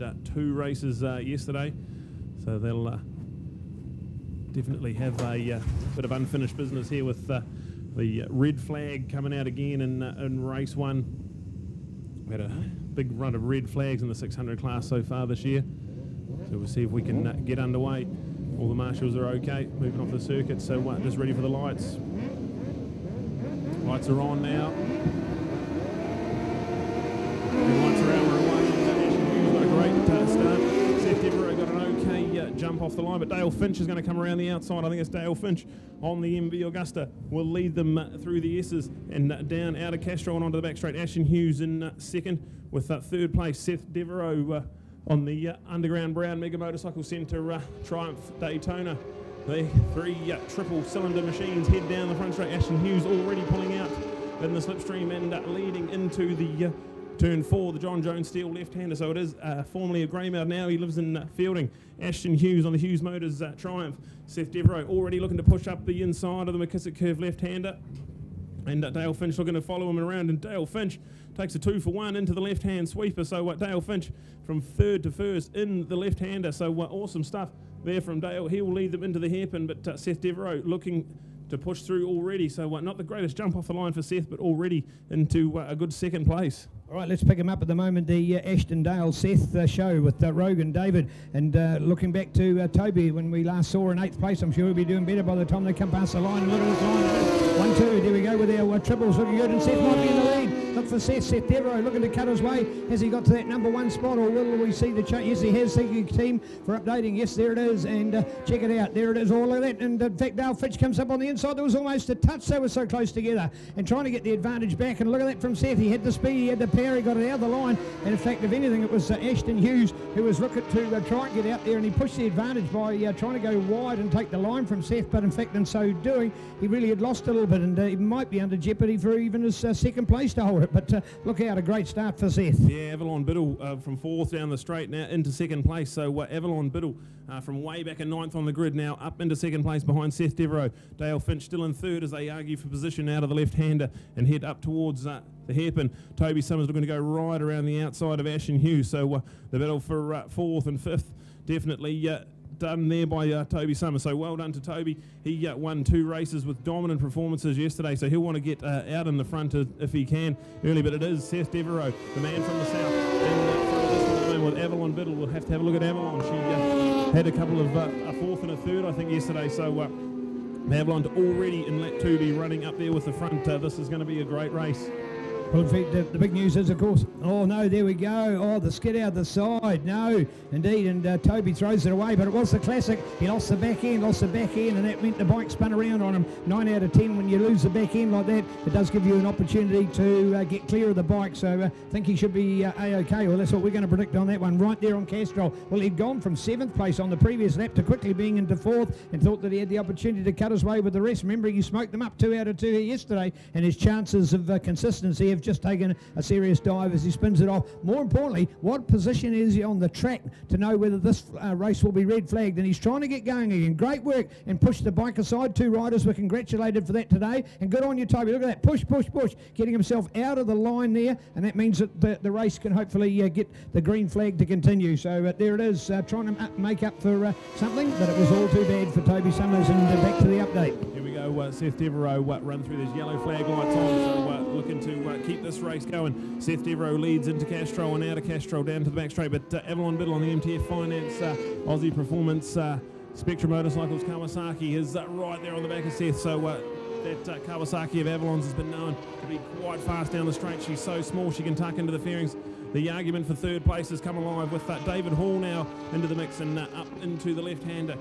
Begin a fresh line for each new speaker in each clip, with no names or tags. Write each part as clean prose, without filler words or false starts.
had 2 races yesterday, so they'll definitely have a bit of unfinished business here with the red flag coming out again in race 1. We had a big run of red flags in the 600 class so far this year, so we'll see if we can get underway. All the marshals are okay, moving off the circuit, so just ready for the lights. Lights are on now. The lights are out, we're away. Ashton Hughes got a great start. Seth Devereaux got an okay jump off the line, but Dale Finch is going to come around the outside. I think it's Dale Finch on the MV Augusta will lead them through the S's and down out of Castro and onto the back straight. Ashton Hughes in second with third place. Seth Devereaux on the Underground Brown Mega Motorcycle Centre Triumph Daytona. The 3 triple cylinder machines head down the front straight. Ashton Hughes already pulling out in the slipstream and leading into the turn 4, the John Jones Steel left-hander. So it is formerly a Greymouth now. He lives in Fielding. Ashton Hughes on the Hughes Motors Triumph. Seth Devereaux already looking to push up the inside of the McKissick Curve left-hander. And Dale Finch looking to follow him around. And Dale Finch takes a 2-for-1 into the left-hand sweeper. So Dale Finch from 3rd to 1st in the left-hander. So awesome stuff there from Dale. He will lead them into the hairpin, but Seth Devereaux looking to push through already. So not the greatest jump off the line for Seth, but already into a good 2nd place.
All right, let's pick him up at the moment, the Ashton Dale Seth show with Rogan David. And looking back to Toby, when we last saw in 8th place, I'm sure he'll be doing better by the time they come past the line. Look at this line. 1-2, there we go with our triples looking good. And Seth might be in the lead. Look for Seth. Seth Devereaux looking to cut his way. Has he got to that number 1 spot, or will we see the change? Yes, he has. Thank you, team, for updating. Yes, there it is. And check it out. There it is, all of that. And in fact, Dale Finch comes up on the inside. There was almost a touch. They were so close together. And trying to get the advantage back. And look at that from Seth. He had the speed, he had the power, he got it out of the line. And in fact, if anything, it was Ashton Hughes who was looking to try and get out there, and he pushed the advantage by trying to go wide and take the line from Seth. But in fact, in so doing, he really had lost a little bit, and he might be under jeopardy for even his 2nd place to hold it. But look out, a great start for Seth.
Yeah, Avalon Biddle from 4th down the straight now into 2nd place. So Avalon Biddle from way back in 9th on the grid now up into 2nd place behind Seth Devereaux. Dale Finch still in 3rd as they argue for position out of the left-hander and head up towards the hairpin. Toby Summers looking to go right around the outside of Ashton Hughes. So the battle for 4th and 5th definitely done there by Toby Summers. So well done to Toby. He won 2 races with dominant performances yesterday, so he'll want to get out in the front if he can early. But it is Seth Devereaux, the man from the south. And with Avalon Biddle, we'll have to have a look at Avalon. She had a couple of a 4th and a 3rd, I think, yesterday. So Avalon already in lap 2 be running up there with the front. This is going to be a great race.
Well, in fact, the big news is, of course, oh no, there we go. Oh, the skid out the side. No, indeed, and Toby throws it away, but it was the classic. He lost the back end, and that meant the bike spun around on him. 9 out of 10, when you lose the back end like that, it does give you an opportunity to get clear of the bike, so I think he should be A-OK. Well, that's what we're going to predict on that one, right there on Castro. Well, he'd gone from 7th place on the previous lap to quickly being into 4th, and thought that he had the opportunity to cut his way with the rest. Remember, he smoked them up 2 out of 2 here yesterday, and his chances of consistency have just taken a serious dive as he spins it off. More importantly, what position is he on the track to know whether this race will be red flagged? And he's trying to get going again. Great work, and push the bike aside. 2 riders were congratulated for that today, and good on you, Toby. Look at that, push, getting himself out of the line there, and that means that the race can hopefully get the green flag to continue. So there it is, trying to make up for something, but it was all too bad for Toby Summers. And back to the update.
Here we go, Seth Devereaux run through those yellow flag lights on, so looking to keep this race going. Seth Devereaux leads into Castro and out of Castro down to the back straight, but Avalon Biddle on the MTF Finance Aussie Performance Spectrum Motorcycles Kawasaki is right there on the back of Seth. So that Kawasaki of Avalon's has been known to be quite fast down the straight. She's so small she can tuck into the fairings. The argument for 3rd place has come alive with David Hall now into the mix and up into the left-hander.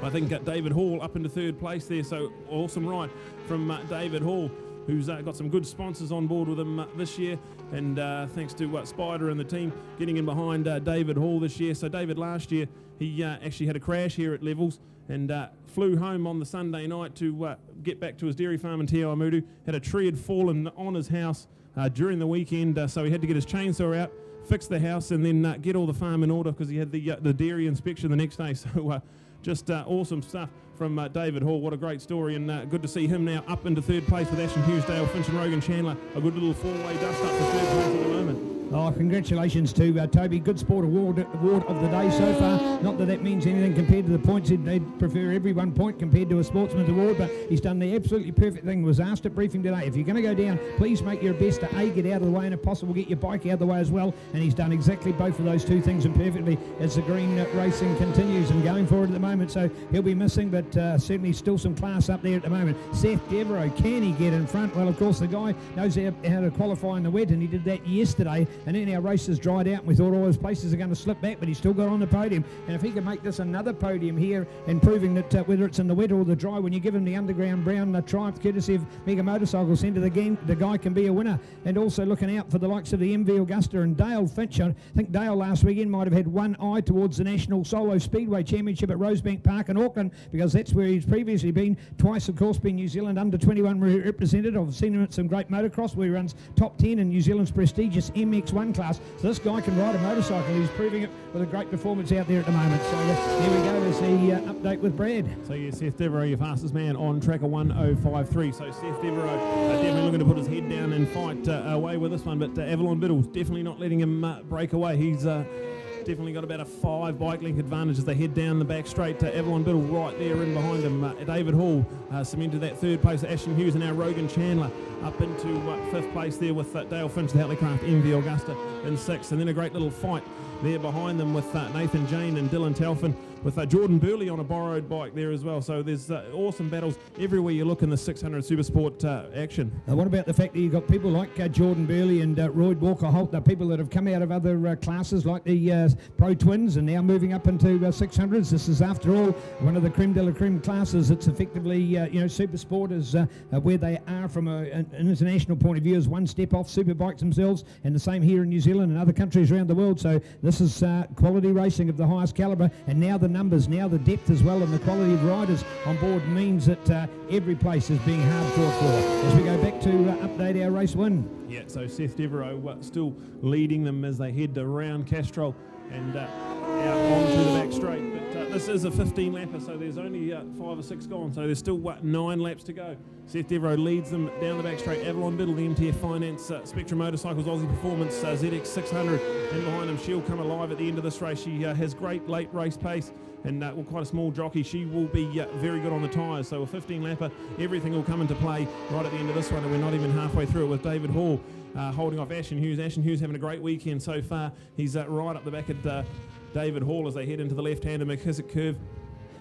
I think David Hall up into 3rd place there, so awesome ride from David Hall, who's got some good sponsors on board with him this year, and thanks to Spider and the team getting in behind David Hall this year. So David last year, he actually had a crash here at Levels and flew home on the Sunday night to get back to his dairy farm in Te Awamutu. Had a tree had fallen on his house during the weekend, so he had to get his chainsaw out, fix the house, and then get all the farm in order because he had the dairy inspection the next day. So just awesome stuff from David Hall. What a great story, and good to see him now up into 3rd place with Ashton Hughes, Dale Finch and Rogan Chandler. A good little 4-way dust up for 3rd place at the moment.
Oh, congratulations to Toby. Good Sport award of the day so far. Not that that means anything compared to the points. They'd prefer every 1 point compared to a Sportsman's Award, but he's done the absolutely perfect thing. Was asked at briefing today, if you're going to go down, please make your best to A, get out of the way, and if possible, get your bike out of the way as well. And he's done exactly both of those two things and perfectly as the green racing continues and going forward at the moment. So he'll be missing, but certainly still some class up there at the moment. Seth Devereaux, can he get in front? Well, of course, the guy knows how to qualify in the wet, and he did that yesterday. And then our races dried out, and we thought all his places are going to slip back, but he's still got on the podium. And if he can make this another podium here, and proving that whether it's in the wet or the dry, when you give him the underground brown triumph courtesy of Mega Motorcycle Centre, the guy can be a winner. And also looking out for the likes of the MV Augusta and Dale Finch. I think Dale last weekend might have had one eye towards the National Solo Speedway Championship at Rosebank Park in Auckland, because that's where he's previously been. Twice, of course, been New Zealand under-21 representative. I've seen him at some great motocross where he runs top 10 in New Zealand's prestigious MX1 class. So this guy can ride a motorcycle. He's proving it with a great performance out there at the moment. So there we go. There's the update with Brad.
So yeah, Seth Devereaux, your fastest man on track of 1:05.3. So Seth Devereaux definitely looking to put his head down and fight away with this one. But Avalon Biddle's definitely not letting him break away. He's definitely got about a 5 bike length advantage as they head down the back straight. Avalon Biddle right there in behind him. David Hall cemented that third place. Ashton Hughes and now Rogan Chandler up into 5th place there with Dale Finch, the Hatley Craft MV Augusta in 6th. And then a great little fight there behind them with Nathan Jane and Dylan Telfin, with Jordan Burley on a borrowed bike there as well. So there's awesome battles everywhere you look in the 600 Supersport action.
What about the fact that you've got people like Jordan Burley and Roy Walker-Holt, the people that have come out of other classes like the Pro Twins and now moving up into 600s. This is, after all, one of the creme de la creme classes. It's effectively, Supersport is where they are from an international point of view, is one step off Superbikes themselves, and the same here in New Zealand and other countries around the world. So this is quality racing of the highest calibre, and now the numbers, now the depth as well, and the quality of riders on board means that every place is being hard fought for. As we go back to update our race win.
Yeah, so Seth Devereaux still leading them as they head around Castrol and out onto the back straight. But this is a 15 lapper, so there's only 5 or 6 gone, so there's still 9 laps to go. Seth Devereaux leads them down the back straight. Avalon Biddle, the MTF Finance, Spectrum Motorcycles, Aussie Performance, ZX 600, and behind him she'll come alive at the end of this race. She has great late race pace, and quite a small jockey. She will be very good on the tyres. So a 15 lapper, everything will come into play right at the end of this one, and we're not even halfway through it with David Hall holding off Ashton Hughes. Ashton Hughes having a great weekend so far. He's right up the back at David Hall as they head into the left-hander McKissick curve.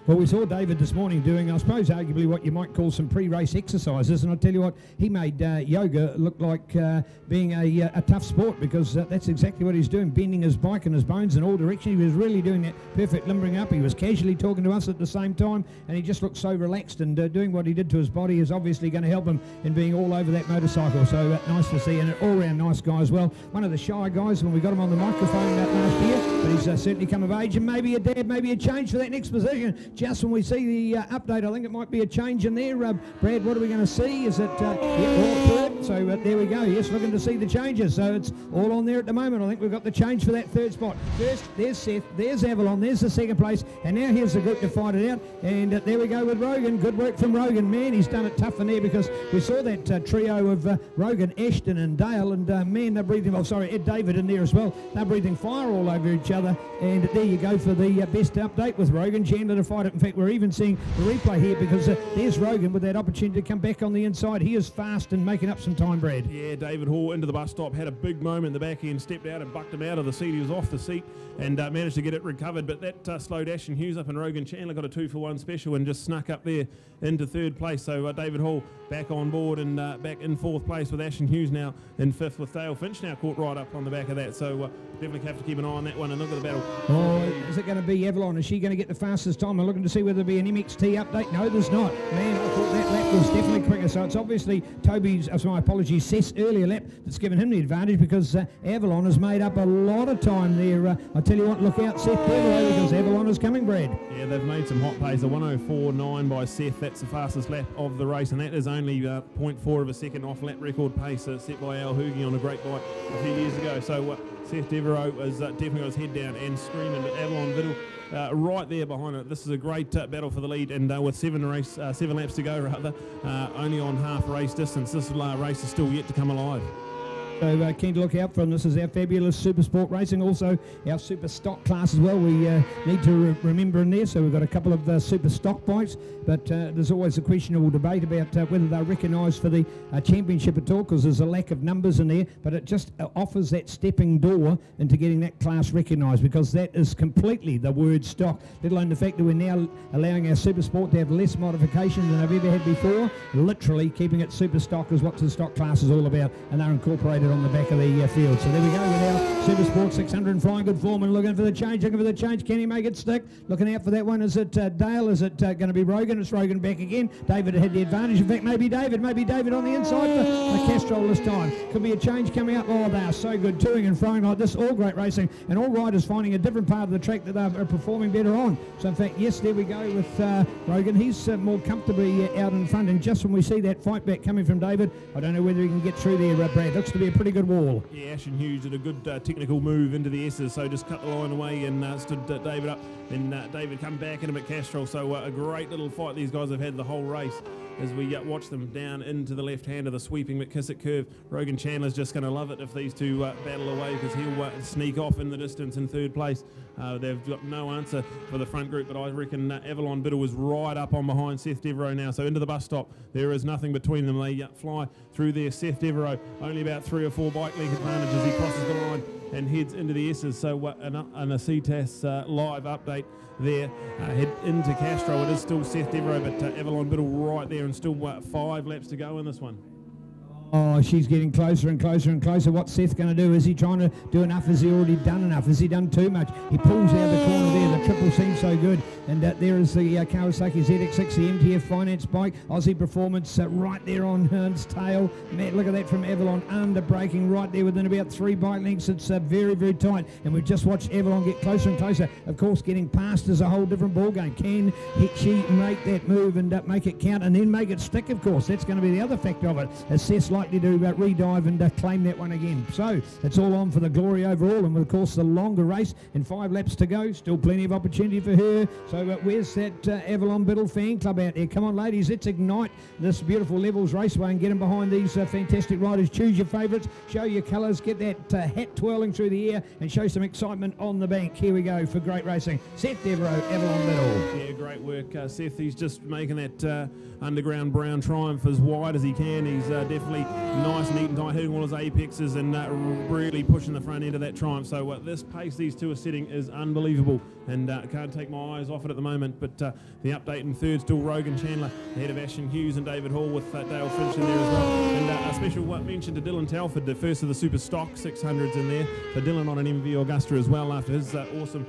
Well, we saw David this morning doing, I suppose, arguably what you might call some pre-race exercises, and I'll tell you what, he made yoga look like being a tough sport, because that's exactly what he's doing, bending his bike and his bones in all directions. He was really doing that perfect limbering up. He was casually talking to us at the same time, and he just looked so relaxed, and doing what he did to his body is obviously going to help him in being all over that motorcycle. So nice to see, and an all-round nice guy as well. One of the shy guys when we got him on the microphone last year, but he's certainly come of age, and maybe a dad, maybe a change for that next position. Just when we see the update, I think it might be a change in there. Brad, what are we going to see? Is it all third? So there we go. Yes, looking to see the changes. So it's all on there at the moment. I think we've got the change for that third spot. First, there's Seth, there's Avalon, there's the second place, and now here's the group to fight it out. And there we go with Rogan. Good work from Rogan. Man, he's done it tough in there, because we saw that trio of Rogan, Ashton and Dale, and man, they're breathing, Ed David in there as well. They're breathing fire all over each other. And there you go for the best update with Rogan. Chandler to fight it. In fact, we're even seeing the replay here, because there's Rogan with that opportunity to come back on the inside. He is fast and making up some time, Brad.
Yeah, David Hall into the bus stop, had a big moment in the back end, stepped out and bucked him out of the seat. He was off the seat and managed to get it recovered, but that slowed Ashton Hughes up, and Rogan Chandler got a 2-for-1 special and just snuck up there into third place. So David Hall back on board and back in 4th place, with Ashton Hughes now in 5th, with Dale Finch now caught right up on the back of that. So definitely have to keep an eye on that one and look at the battle.
Oh, is it going to be Avalon? Is she going to get the fastest time? I'm looking to see whether there'll be an MXT update. No, there's not. Man, I thought that lap was definitely quicker. So it's obviously Toby's, my apologies, Seth's earlier lap that's given him the advantage, because Avalon has made up a lot of time there. I tell you what, look out Seth Devereaux, because Avalon is coming, Brad.
Yeah, they've made some hot pace. A 1:04.9 by Seth. That's the fastest lap of the race, and that is only 0.4 of a second off lap record pace set by Al Hoogie on a great bike a few years ago. So Seth Devereaux has definitely got his head down and screaming, but Avalon Biddle right there behind it. This is a great battle for the lead, and with 7 laps to go, only on half race distance. This race is still yet to come alive.
So keen to look out for them. This is our fabulous Super Sport Racing, also our Super Stock class as well. We need to remember in there. So we've got a couple of Super Stock bikes, but there's always a questionable debate about whether they're recognised for the championship at all, because there's a lack of numbers in there. But it just offers that stepping door into getting that class recognised, because that is completely the word stock. Let alone the fact that we're now allowing our Super Sport to have less modification than they've ever had before. Literally keeping it Super Stock is what the stock class is all about, and they're incorporated on the back of the field. So there we go with our Super Sport 600 in flying good form and looking for the change, Can he make it stick? Looking out for that one. Is it Dale? Is it going to be Rogan? It's Rogan back again. David had the advantage. In fact, maybe David on the inside for Castrol this time. Could be a change coming up. Oh, they are so good, toing and throwing like this. All great racing, and all riders finding a different part of the track that they're performing better on. So in fact, yes, there we go with Rogan. He's more comfortably out in front, and just when we see that fight back coming from David, I don't know whether he can get through there, Brad. Looks to be a pretty good wall.
Yeah, Ashton Hughes did a good technical move into the S's, so just cut the line away and stood David up, and David come back in him at Castrol. So a great little fight these guys have had the whole race as we watch them down into the left hand of the sweeping McKissick curve. Rogan Chandler's just going to love it if these two battle away, because he'll sneak off in the distance in third place. They've got no answer for the front group, but I reckon Avalon Biddle was right up on behind Seth Devereaux now. So into the bus stop, there is nothing between them. They fly through there. Seth Devereaux only about 3 or 4 bike length advantage as he crosses the line and heads into the S's. So and a Ctas live update there. Head into Castro. It is still Seth Devereaux, but Avalon Biddle right there, and still 5 laps to go in this one.
Oh, she's getting closer and closer and closer. What's Seth going to do? Is he trying to do enough? Has he already done enough? Has he done too much? He pulls out the corner there. The triple seems so good. And there is the Kawasaki ZX6, the MTF Finance bike. Aussie Performance right there on Hearn's tail. Matt, look at that from Avalon. Under braking right there within about 3 bike lengths. It's very, very tight. And we've just watched Avalon get closer and closer. Of course, getting past is a whole different ballgame. Can she make that move and make it count and then make it stick, of course? That's going to be the other factor of it. As Seth's likely to redive and claim that one again. So it's all on for the glory overall, and of course the longer race and 5 laps to go. Still plenty of opportunity for her. So where's that Avalon Biddle fan club out there? Come on, ladies, let's ignite this beautiful Levels Raceway and get them behind these fantastic riders. Choose your favourites, show your colours, get that hat twirling through the air and show some excitement on the bank. Here we go for great racing. Seth Devereaux, Avalon Biddle.
Yeah, great work, Seth. He's just making that underground brown triumph as wide as he can. He's definitely nice, neat and tight, hitting all his apexes and really pushing the front end of that triumph. So this pace these two are setting is unbelievable, and can't take my eyes off it at the moment. But the update in third, still Rogan Chandler ahead of Ashton Hughes and David Hall, with Dale Finch in there as well. And a special mention to Dylan Telford, the first of the Super Stock 600s in there. So Dylan on an MV Augusta as well after his awesome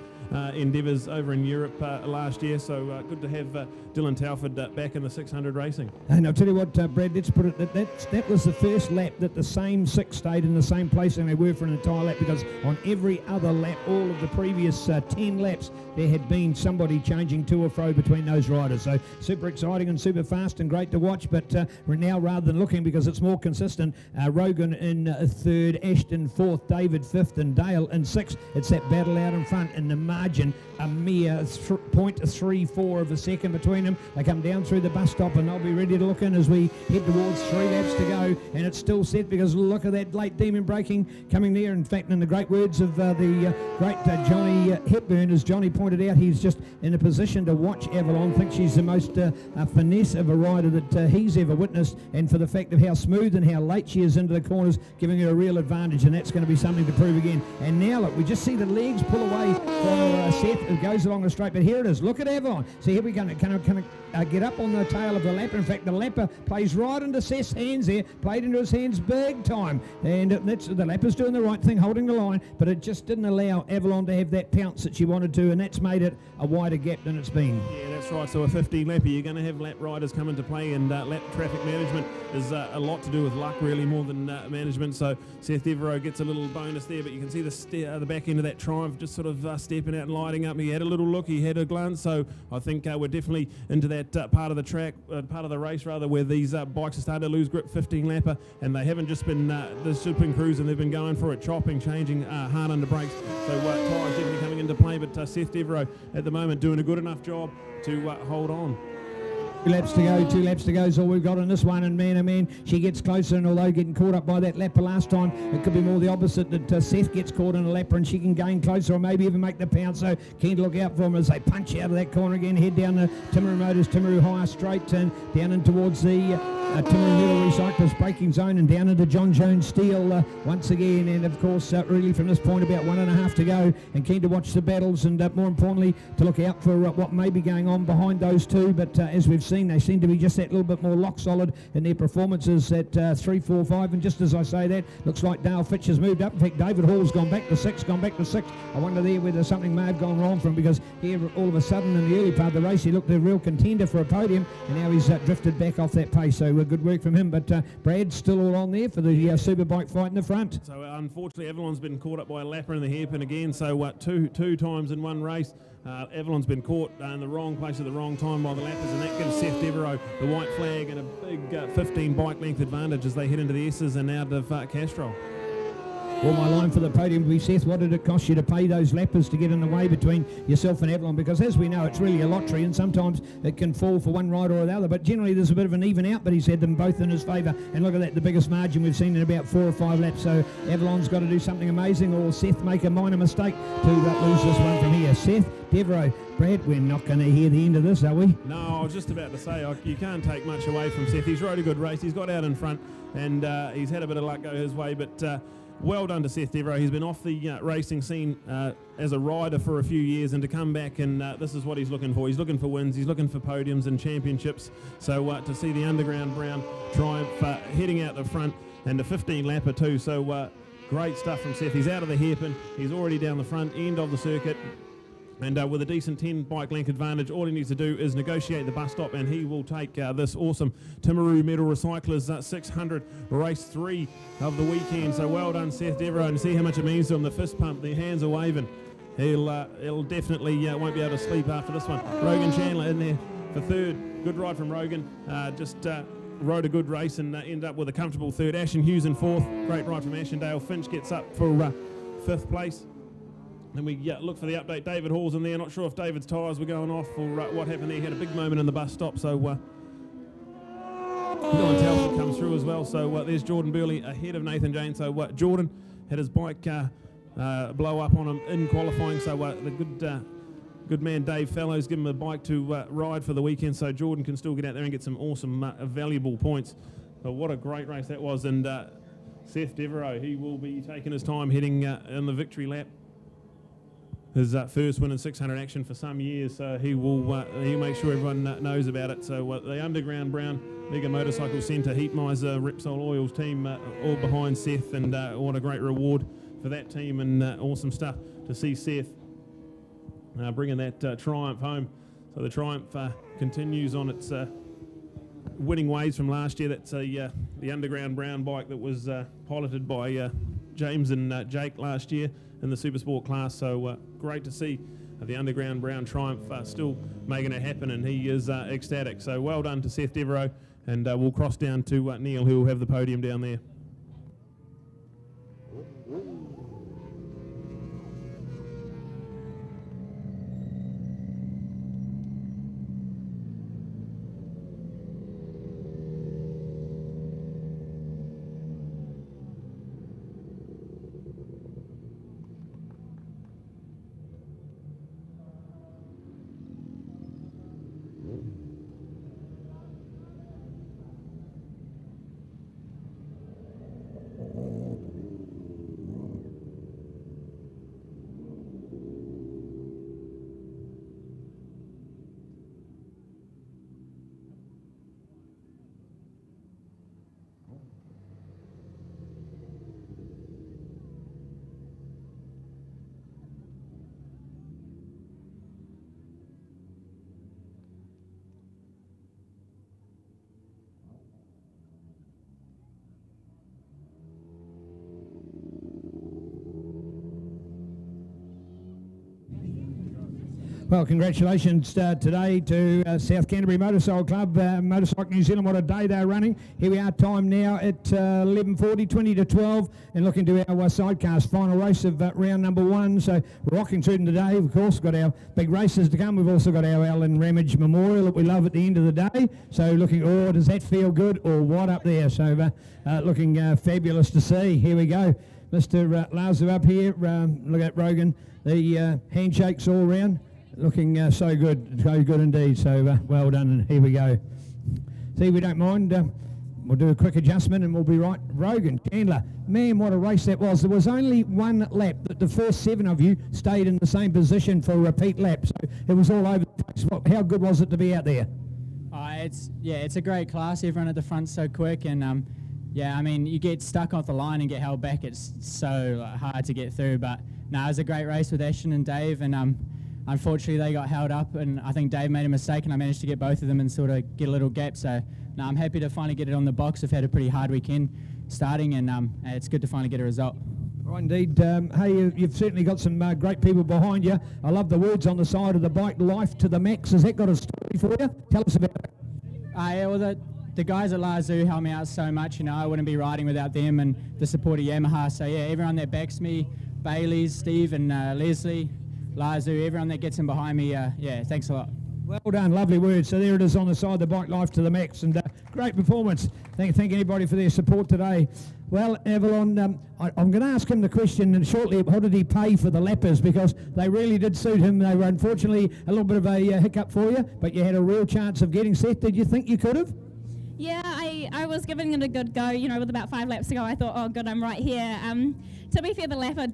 endeavours over in Europe last year. So good to have Dylan Telford back in the 600 racing.
And I'll tell you what, Brad, let's put it, that was the first lap that the same 6 stayed in the same place and they were for an entire lap, because on every other lap, all of the previous 10 laps, there had been somebody changing to or fro between those riders. So super exciting and super fast and great to watch, but we're now, rather than looking, because it's more consistent, Rogan in 3rd, Ashton 4th, David 5th and Dale in 6th. It's that battle out in front, and the margin, a mere 0.34 of a second between them. They come down through the bus stop and they'll be ready to look in as we head towards 3 laps to go, and it's still set, because look at that late demon braking coming there. In fact, in the great words of the great Johnny Hepburn, as Johnny pointed out, he's just in a position to watch Avalon. Think she's the most finesse of a rider that he's ever witnessed, and for the fact of how smooth and how late she is into the corners, giving her a real advantage, and that's going to be something to prove again. And now look, we just see the legs pull away from Seth. It goes along the straight, but here it is. Look at Avalon. See, here we go. Can I get up on the tail of the lapper? In fact, the lapper plays right into Seth's hands there, played into his hands big time, and that's the lapper's doing the right thing, holding the line, but it just didn't allow Avalon to have that pounce that she wanted to, and that's made it a wider gap than it's been.
Yeah, that's right. So a 15 lapper, you're going to have lap riders come into play, and lap traffic management is a lot to do with luck, really, more than management. So Seth Devereaux gets a little bonus there, but you can see the back end of that Triumph just sort of stepping out and lighting up. He had a little look, he had a glance, so I think we're definitely into that part of the track, part of the race rather, where these bikes are starting to lose grip. 15 lapper, and they haven't just been cruising, they've been going for it, chopping, changing hard under brakes. So tyres definitely coming into play, but Seth Devereaux at the moment doing a good enough job to hold on.
2 laps to go is all we've got on this one, and man, oh man, she gets closer, and although getting caught up by that lapper last time, it could be more the opposite, that Seth gets caught in a lapper and she can gain closer or maybe even make the pound, so keen to look out for them as they punch out of that corner again, head down the Timaru Motors, Timaru Higher Straight, and down in towards the Timaru Metal Recyclers braking zone, and down into John Jones Steel once again, and of course really from this point about 1.5 to go, and keen to watch the battles, and more importantly to look out for what may be going on behind those two, but as we've seen, they seem to be just that little bit more lock solid in their performances at 3, 4, 5, and just as I say that, looks like Dale Fitch has moved up. In fact, David Hall's gone back to 6. I wonder there whether something may have gone wrong for him, because here all of a sudden in the early part of the race he looked a real contender for a podium, and now he's drifted back off that pace, so good work from him, but Brad's still all on there for the superbike fight in the front.
So unfortunately Avalon's been caught up by a lapper in the hairpin again, so two times in one race. Avalon's been caught in the wrong place at the wrong time by the lappers, and that gives Seth Devereaux the white flag and a big 15 bike length advantage as they head into the S's and out of Castrol.
Well, my line for the podium will be, Seth, what did it cost you to pay those lappers to get in the way between yourself and Avalon? Because as we know, it's really a lottery, and sometimes it can fall for one rider or the other, but generally there's a bit of an even out, but he's had them both in his favour, and look at that, the biggest margin we've seen in about 4 or 5 laps, so Avalon's got to do something amazing, or Seth make a minor mistake to lose this one from here. Seth Devereaux, Brad, we're not going to hear the end of this, are we?
No, I was just about to say, you can't take much away from Seth. He's rode a good race, he's got out in front, and he's had a bit of luck go his way, but well done to Seth Devereaux. He's been off the racing scene as a rider for a few years, and to come back, and this is what he's looking for. He's looking for wins, he's looking for podiums and championships. So to see the Underground Brown Triumph heading out the front, and the 15 lapper too. So great stuff from Seth. He's out of the hairpin, he's already down the front end of the circuit. And with a decent 10 bike length advantage, all he needs to do is negotiate the bus stop, and he will take this awesome Timaru Metal Recyclers 600 race 3 of the weekend. So well done, Seth Devereaux, and see how much it means to him. The fist pump, the hands are waving. He'll definitely won't be able to sleep after this one. Rogan Chandler in there for third. Good ride from Rogan. Rode a good race and ended up with a comfortable third. Ashen Hughes in fourth. Great ride from Ashendale. Finch gets up for 5th place. Then we look for the update. David Hall's in there. Not sure if David's tyres were going off or what happened there. He had a big moment in the bus stop. So Dylan Telford comes through as well. So there's Jordan Burley ahead of Nathan Jane. So Jordan had his bike blow up on him in qualifying. So the good man Dave Fellows give him a bike to ride for the weekend. So Jordan can still get out there and get some awesome valuable points. But what a great race that was. And Seth Devereaux, he will be taking his time heading in the victory lap. His first win in 600 action for some years, so he'll make sure everyone knows about it. So the Underground Brown Mega Motorcycle Centre, Heat Miser, Repsol Oils team, all behind Seth, and what a great reward for that team, and awesome stuff to see Seth bringing that Triumph home. So the Triumph continues on its winning ways from last year. That's the Underground Brown bike that was piloted by James and Jake last year in the Supersport class, so great to see the Underground Brown Triumph still making it happen, and he is ecstatic. So well done to Seth Devereaux, and we'll cross down to Neil, who will have the podium down there.
Well, congratulations today to South Canterbury Motorcycle Club, Motorcycle New Zealand. What a day they're running. Here we are, time now at 11:40, 20 to 12, and looking to our sidecast final race of round number 1. So we're rocking through today. Of course, got our big races to come. We've also got our Alan Ramage Memorial that we love at the end of the day. So looking, oh, does that feel good or what up there? So looking fabulous to see. Here we go. Mr. Lazu up here. Look at Rogan. The handshakes all round. Looking so good indeed. So well done, and here we go. See, we don't mind. We'll do a quick adjustment and we'll be right. Rogan, Chandler, man, what a race that was. There was only one lap that the first 7 of you stayed in the same position for a repeat lap. So it was all over the place. How good was it to be out there?
It's a great class. Everyone at the front's so quick, and yeah, I mean, you get stuck off the line and get held back. It's so hard to get through. But no, it was a great race with Ashton and Dave, and unfortunately, they got held up, and I think Dave made a mistake, and I managed to get both of them and sort of get a little gap. So, no, I'm happy to finally get it on the box. I've had a pretty hard weekend starting, and it's good to finally get a result.
Right, indeed. Hey, you've certainly got some great people behind you. I love the words on the side of the bike, life to the max. Has that got a story for you? Tell us about it.
Yeah, well, the guys at Lazu help me out so much. You know, I wouldn't be riding without them and the support of Yamaha. So, yeah, everyone that backs me, Bailey's, Steve and Leslie, Lazu, everyone that gets in behind me, yeah, thanks a lot.
Well done, lovely words. So there it is on the side of the bike, life to the max, and great performance. Thank anybody for their support today. Well, Avalon, I'm going to ask him the question and shortly, how did he pay for the lappers? Because they really did suit him. They were unfortunately a little bit of a hiccup for you, but you had a real chance of getting set. Did you think you could have?
Yeah, I was giving it a good go, you know, with about 5 laps to go. I thought, oh, good, I'm right here. To be fair, the lapper,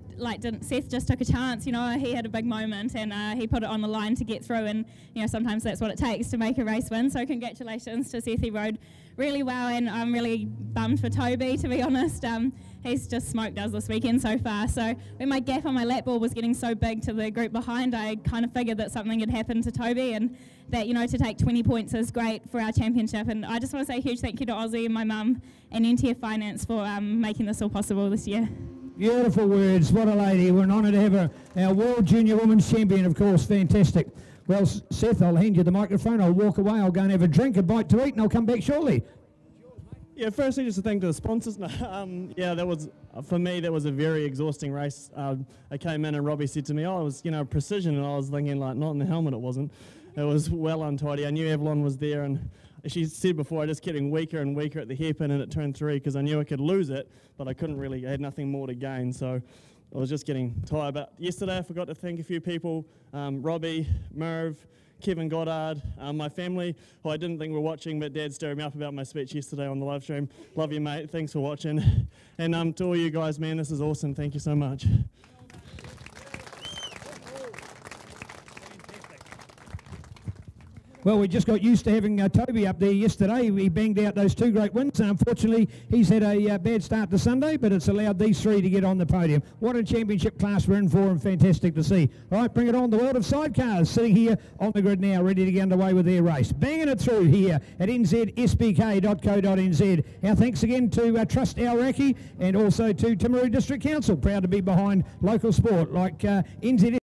Seth just took a chance, you know, he had a big moment and he put it on the line to get through, and, you know, sometimes that's what it takes to make a race win. So congratulations to Seth, he rode really well, and I'm really bummed for Toby, to be honest. He's just smoked us this weekend so far. So when my gap on my lap ball was getting so big to the group behind, I kind of figured that something had happened to Toby, and that, you know, to take 20 points is great for our championship. And I just want to say a huge thank you to Aussie and my mum and NTF Finance for making this all possible this year.
Beautiful words. What a lady. We're an honour to have our World Junior Women's Champion, of course. Fantastic. Well, Seth, I'll hand you the microphone. I'll walk away. I'll go and have a drink, a bite to eat, and I'll come back shortly.
Yeah, firstly, just a thank to the sponsors. Yeah, that was, for me, that was a very exhausting race. I came in and Robbie said to me, oh, it was, you know, precision, and I was thinking, like, not in the helmet, it wasn't. It was well untidy. I knew Avalon was there, and she said before, I just getting weaker and weaker at the hairpin and at turn 3, because I knew I could lose it, but I couldn't really, I had nothing more to gain, so I was just getting tired. But yesterday I forgot to thank a few people, Robbie, Merv, Kevin Goddard, my family, who I didn't think were watching, but Dad stirred me up about my speech yesterday on the live stream. Love you, mate. Thanks for watching. And to all you guys, man, this is awesome. Thank you so much.
Well, we just got used to having Toby up there yesterday. He banged out those 2 great wins, and unfortunately he's had a bad start to Sunday, but it's allowed these 3 to get on the podium. What a championship class we're in for, and fantastic to see. All right, bring it on. The world of sidecars sitting here on the grid now, ready to get underway with their race. Banging it through here at NZSBK.co.nz. Our thanks again to Trust Aoraki and also to Timaru District Council, proud to be behind local sport like NZSBK.